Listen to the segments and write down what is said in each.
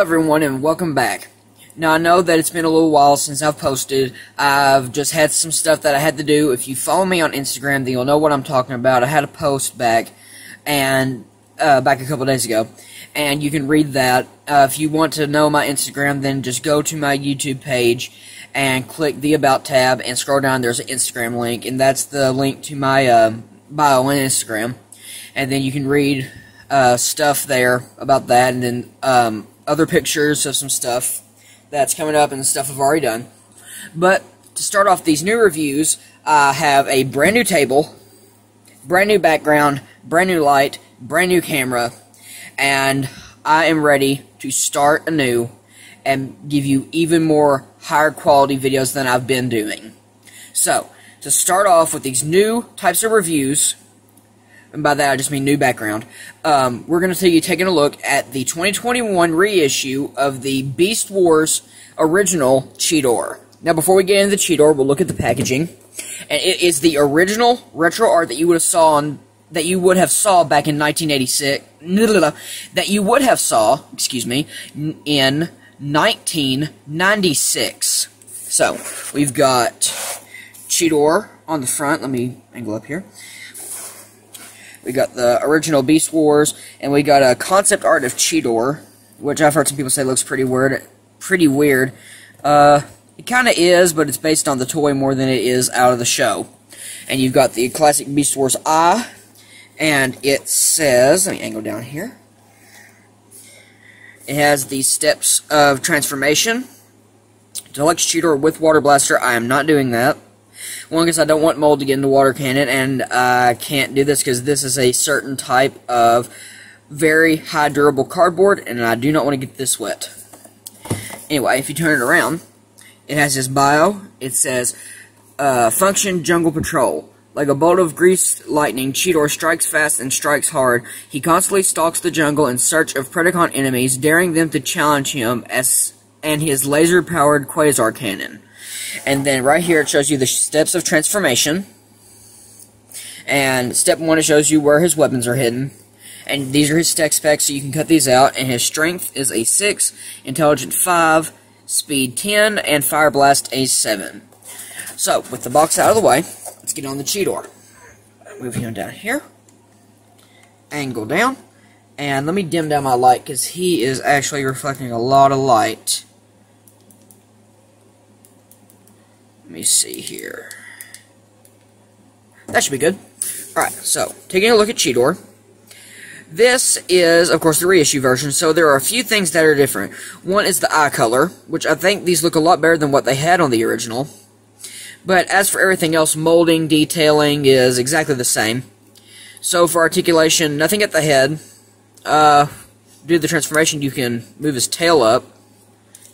everyone, and welcome back. Now, I know that it's been a little while since I've posted. I've just had some stuff that I had to do. If you follow me on Instagram, then you'll know what I'm talking about. I had a post back a couple days ago, and you can read that. If you want to know my Instagram, then just go to my YouTube page and click the About tab and scroll down. There's an Instagram link, and that's the link to my bio on Instagram. And then you can read stuff there about that, and then other pictures of some stuff that's coming up and stuff I've already done. But to start off these new reviews, I have a brand new table, brand new background, brand new light, brand new camera, and I am ready to start anew and give you even more higher quality videos than I've been doing. So, to start off with these new types of reviews, and by that I just mean new background, we're going to take you taking a look at the 2021 reissue of the Beast Wars original cheetor. Now, before we get into the cheetor, we'll look at the packaging, and it is the original retro art that you would have saw back in 1986. That you would have saw, in 1996. So we've got cheetor on the front. Let me angle up here. We got the original Beast Wars, and we got a concept art of cheetor, which I've heard some people say looks pretty weird. It kind of is, but it's based on the toy more than it is out of the show. And you've got the classic Beast Wars eye, and it says, let me angle down here. It has the steps of transformation. Deluxe cheetor with water blaster. I am not doing that. One, because I don't want mold to get in the water cannon, and I can't do this because this is a certain type of very high durable cardboard, and I do not want to get this wet. Anyway, if you turn it around, it has this bio. It says, Function Jungle Patrol. Like a bolt of greased lightning, cheetor strikes fast and strikes hard. He constantly stalks the jungle in search of Predacon enemies, daring them to challenge him and his laser-powered quasar cannon. And then right here it shows you the steps of transformation. And step 1, it shows you where his weapons are hidden. And these are his tech specs, so you can cut these out. And his strength is a 6, intelligence 5, speed 10, and fire blast a 7. So, with the box out of the way, let's get on the cheetor. Move him down here. Angle down. And let me dim down my light, because he is actually reflecting a lot of light. Let me see here. That should be good. Alright, so, taking a look at cheetor. This is, of course, the reissue version, so there are a few things that are different. One is the eye color, which I think these look a lot better than what they had on the original. But as for everything else, molding, detailing is exactly the same. So for articulation, nothing at the head. Due to the transformation, you can move his tail up.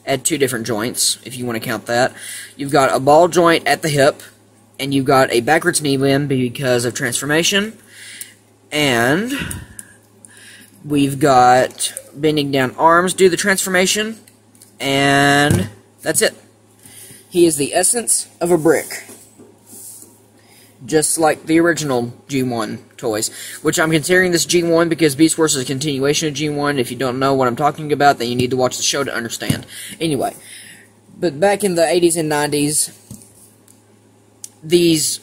Add 2 different joints, if you want to count that. You've got a ball joint at the hip, and you've got a backwards knee limb because of transformation. And we've got bending down arms due to the transformation. And that's it. He is the essence of a brick. Just like the original G1 toys, which I'm considering this G1 because Beast Wars is a continuation of G1. If you don't know what I'm talking about, then you need to watch the show to understand. Anyway, but back in the 80s and 90s, these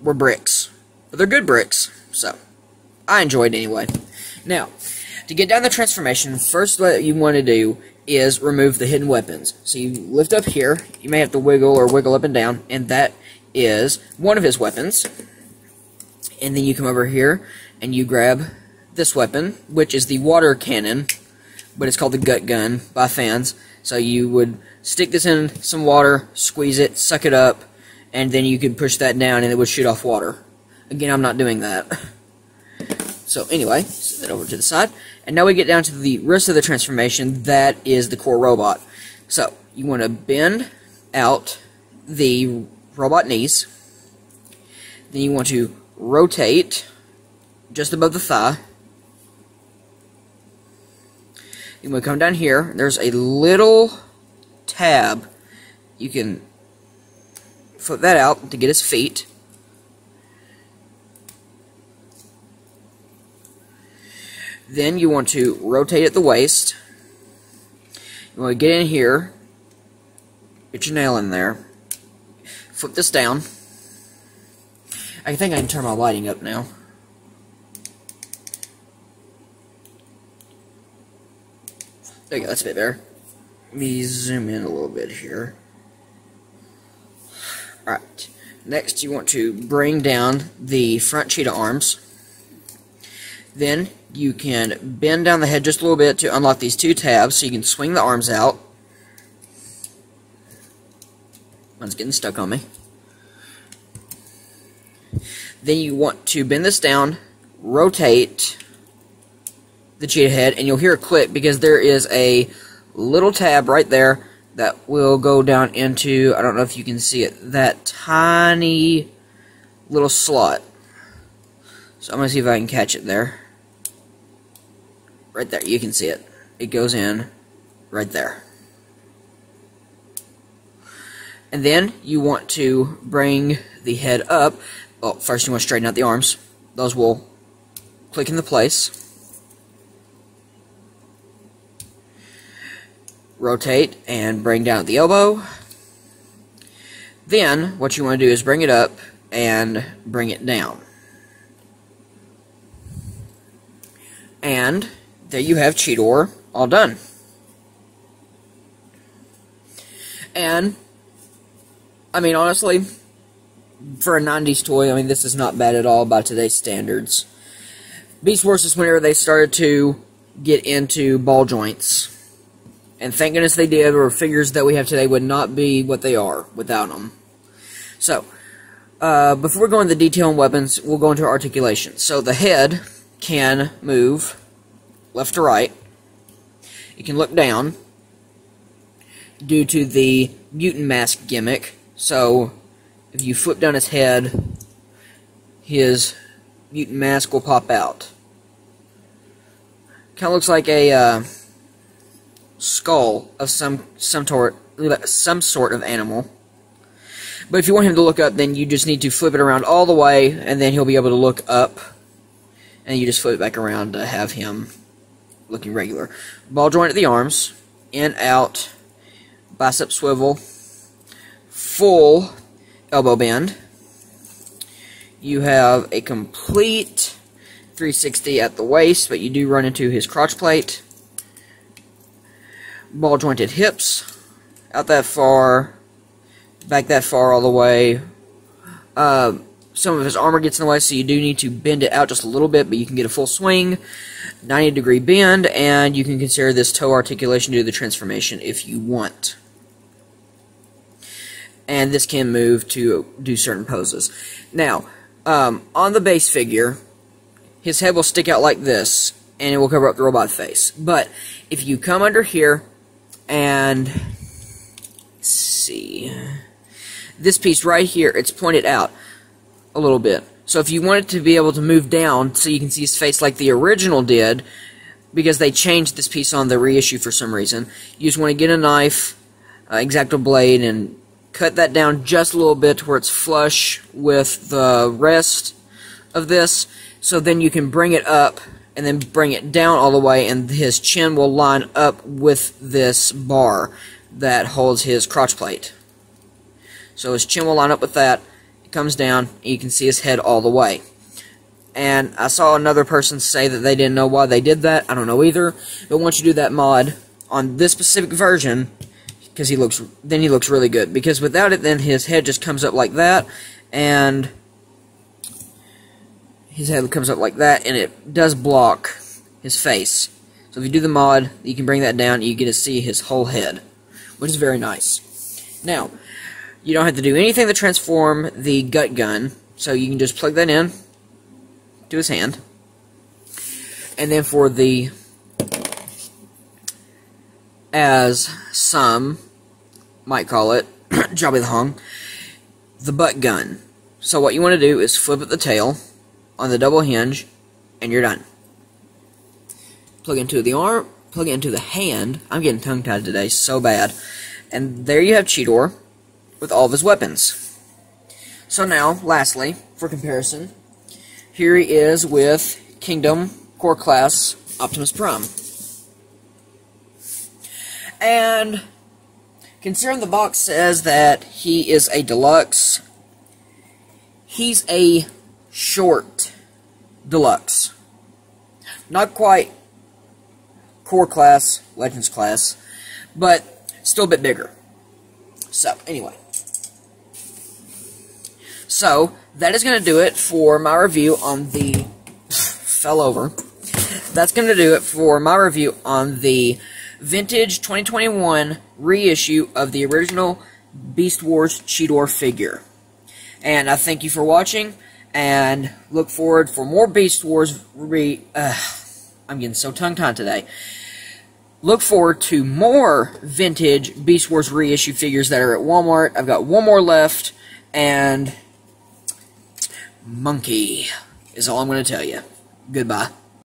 were bricks. But they're good bricks, so I enjoyed it anyway. Now, to get down the transformation, first what you want to do is remove the hidden weapons. So you lift up here, you may have to wiggle or wiggle up and down, and that is one of his weapons. And then you come over here and you grab this weapon, which is the water cannon, but it's called the gut gun by fans. So you would stick this in some water, squeeze it, suck it up, and then you could push that down and it would shoot off water. Again, I'm not doing that. So anyway, set that over to the side. And now we get down to the rest of the transformation. That is the core robot. So you want to bend out the robot knees. Then you want to rotate just above the thigh. You want to come down here. There's a little tab. You can flip that out to get his feet. Then you want to rotate at the waist. You want to get in here, get your nail in there, flip this down. I think I can turn my lighting up now. There you go, that's a bit better. Let me zoom in a little bit here. Alright, next you want to bring down the front cheetah arms. Then you can bend down the head just a little bit to unlock these two tabs so you can swing the arms out. One's getting stuck on me. Then you want to bend this down, rotate the cheetah head, and you'll hear a click because there is a little tab right there that will go down into, I don't know if you can see it, that tiny little slot. So I'm going to see if I can catch it there. Right there, you can see it. It goes in right there. And then you want to bring the head up. Well, first you want to straighten out the arms. Those will click into place. Rotate and bring down at the elbow. Then what you want to do is bring it up and bring it down. And there you have Cheetor all done. And I mean, honestly, for a 90s toy, I mean, this is not bad at all by today's standards. Beast Wars is whenever they started to get into ball joints. And thank goodness they did, or figures that we have today would not be what they are without them. So, before we go into the detail on weapons, we'll go into articulation. So the head can move left to right. It can look down due to the mutant mask gimmick. So, if you flip down his head, his mutant mask will pop out. Kind of looks like a skull of some sort of animal. But if you want him to look up, then you just need to flip it around all the way, and then he'll be able to look up. And you just flip it back around to have him looking regular. Ball joint at the arms, in, out, bicep swivel, full elbow bend. You have a complete 360 at the waist, but you do run into his crotch plate. Ball jointed hips, out that far, back that far all the way. Some of his armor gets in the way, so you do need to bend it out just a little bit, but you can get a full swing, 90-degree bend, and you can consider this toe articulation to do the transformation if you want. And this can move to do certain poses. Now, on the base figure, his head will stick out like this, and it will cover up the robot face. But if you come under here and see this piece right here, it's pointed out a little bit. So if you want it to be able to move down so you can see his face like the original did, because they changed this piece on the reissue for some reason, you just want to get a knife, X-Acto blade, and cut that down just a little bit to where it's flush with the rest of this, so then you can bring it up and then bring it down all the way, and his chin will line up with this bar that holds his crotch plate. So his chin will line up with that, it comes down, and you can see his head all the way. And I saw another person say that they didn't know why they did that. I don't know either, but once you do that mod on this specific version, because he looks really good. Because without it, then his head just comes up like that, and his head comes up like that, and it does block his face. So if you do the mod, you can bring that down, and you get to see his whole head, which is very nice. Now, you don't have to do anything to transform the gut gun, so you can just plug that in to his hand. And then for the, as some might call it, Jobby the Hong, the butt gun. So what you want to do is flip at the tail on the double hinge, and you're done. Plug it into the arm, plug it into the hand. I'm getting tongue-tied today so bad. And there you have Cheetor with all of his weapons. So now, lastly, for comparison, here he is with Kingdom Core Class Optimus Prime. And considering the box says that he is a deluxe, he's a short deluxe. Not quite core class, legends class, but still a bit bigger. So, anyway. So, that is going to do it for my review on the... fell over. That's going to do it for my review on the vintage 2021 reissue of the original Beast Wars Cheetor figure. And I thank you for watching, and look forward for more Beast Wars I'm getting so tongue-tied today. Look forward to more vintage Beast Wars reissue figures that are at Walmart. I've got one more left, and Monkey is all I'm going to tell you. Goodbye.